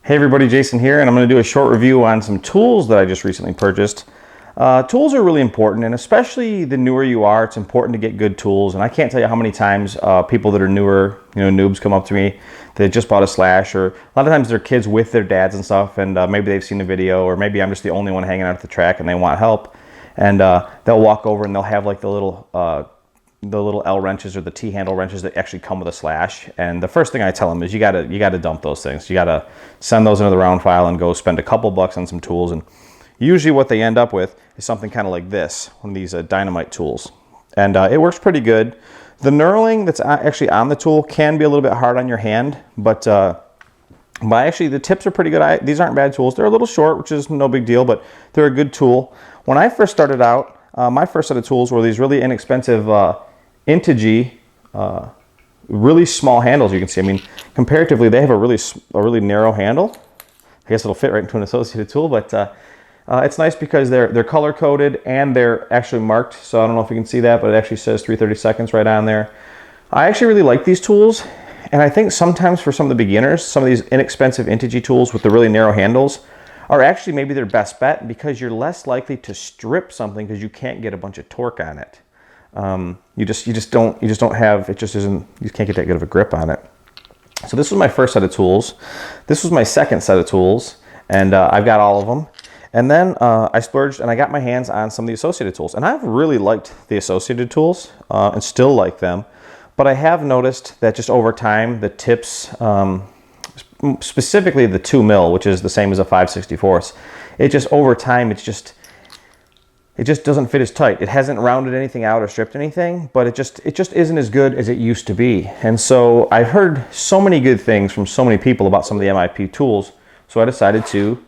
Hey everybody, Jason here, and I'm going to do a short review on some tools that I just recently purchased. Tools are really important, and especially the newer you are, it's important to get good tools. And I can't tell you how many times people that are newer, noobs come up to me that just bought a Slash, or a lot of times they're kids with their dads and stuff, and maybe they've seen a video, or maybe I'm just the only one hanging out at the track and they want help. And they'll walk over and they'll have like the little L wrenches or the T handle wrenches that actually come with a Slash. And the first thing I tell them is you gotta dump those things. You gotta send those into the round file and go spend a couple bucks on some tools. And usually what they end up with is something kind of like this, one of these dynamite tools. And it works pretty good. The knurling that's actually on the tool can be a little bit hard on your hand, but actually the tips are pretty good. These aren't bad tools. They're a little short, which is no big deal, but they're a good tool. When I first started out, my first set of tools were these really inexpensive Intigi, really small handles. You can see, I mean, comparatively, they have a really narrow handle. I guess it'll fit right into an associated tool, but it's nice because they're color coded and they're actually marked. So I don't know if you can see that, but it actually says 3/32 right on there. I actually really like these tools, and I think sometimes for some of the beginners, some of these inexpensive Intigi tools with the really narrow handles are actually maybe their best bet, because you're less likely to strip something because you can't get a bunch of torque on it. You just don't have, it just isn't, you can't get that good of a grip on it. So this was my first set of tools. This was my second set of tools, and I've got all of them. And then I splurged and I got my hands on some of the associated tools, and I've really liked the associated tools and still like them. But I have noticed that just over time, the tips, specifically the 2 mil, which is the same as a 5/64, it just over time, it just doesn't fit as tight. It hasn't rounded anything out or stripped anything, but it just isn't as good as it used to be. And so I've heard so many good things from so many people about some of the MIP tools, so I decided to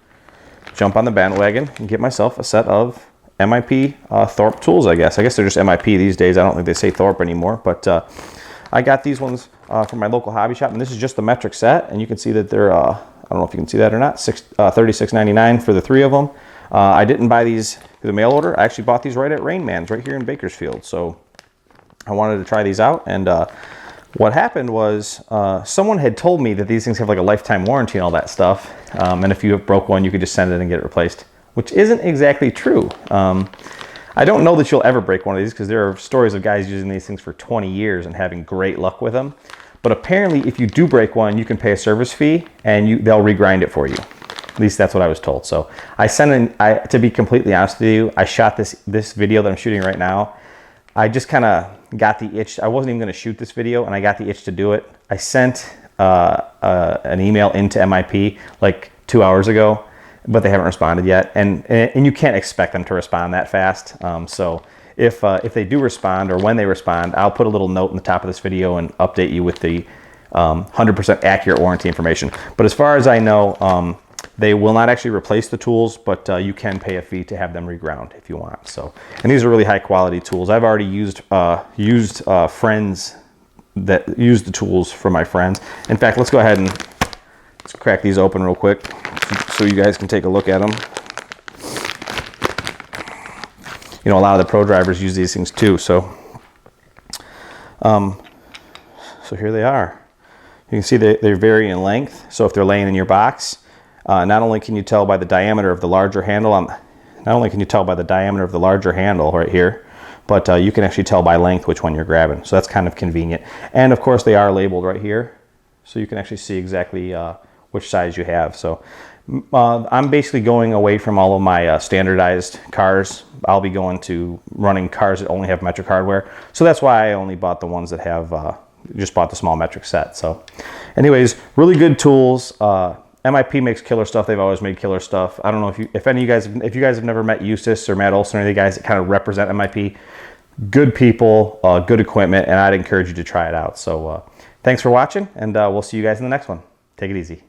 jump on the bandwagon and get myself a set of MIP Thorpe tools, I guess. I guess they're just MIP these days. I don't think they say Thorpe anymore, but I got these ones from my local hobby shop, and this is just the metric set, and you can see that they're, I don't know if you can see that or not, $36.99 for the 3 of them. I didn't buy these through the mail order. I actually bought these right at Rain Man's right here in Bakersfield. So I wanted to try these out, and what happened was someone had told me that these things have like a lifetime warranty and all that stuff, and if you broke one, you could just send it and get it replaced, which isn't exactly true. I don't know that you'll ever break one of these, because there are stories of guys using these things for 20 years and having great luck with them. But apparently, if you do break one, you can pay a service fee and they'll regrind it for you. At least that's what I was told. So I sent in, to be completely honest with you, I shot this video that I'm shooting right now. I just kind of got the itch. I wasn't even going to shoot this video, and I got the itch to do it. I sent an email into MIP like 2 hours ago, but they haven't responded yet. And you can't expect them to respond that fast. So if they do respond, or when they respond, I'll put a little note in the top of this video and update you with the 100% accurate warranty information. But as far as I know, they will not actually replace the tools, but you can pay a fee to have them reground if you want. So, and these are really high quality tools. I've already used friends that use the tools for my friends. In fact, let's go ahead and let's crack these open real quick so you guys can take a look at them. You know, a lot of the pro drivers use these things too. So, so here they are. You can see they vary in length. So if they're laying in your box, not only can you tell by the diameter of the larger handle right here, but you can actually tell by length which one you're grabbing. So that's kind of convenient. And of course they are labeled right here, so you can actually see exactly which size you have. So I'm basically going away from all of my standardized cars. I'll be going to running cars that only have metric hardware. So that's why I only bought the ones that have, just bought the small metric set. So anyways, really good tools. MIP makes killer stuff. They've always made killer stuff. I don't know if you guys have never met Eustace or Matt Olson or any of the guys that kind of represent MIP. Good people, good equipment, and I'd encourage you to try it out. So thanks for watching, and we'll see you guys in the next one. Take it easy.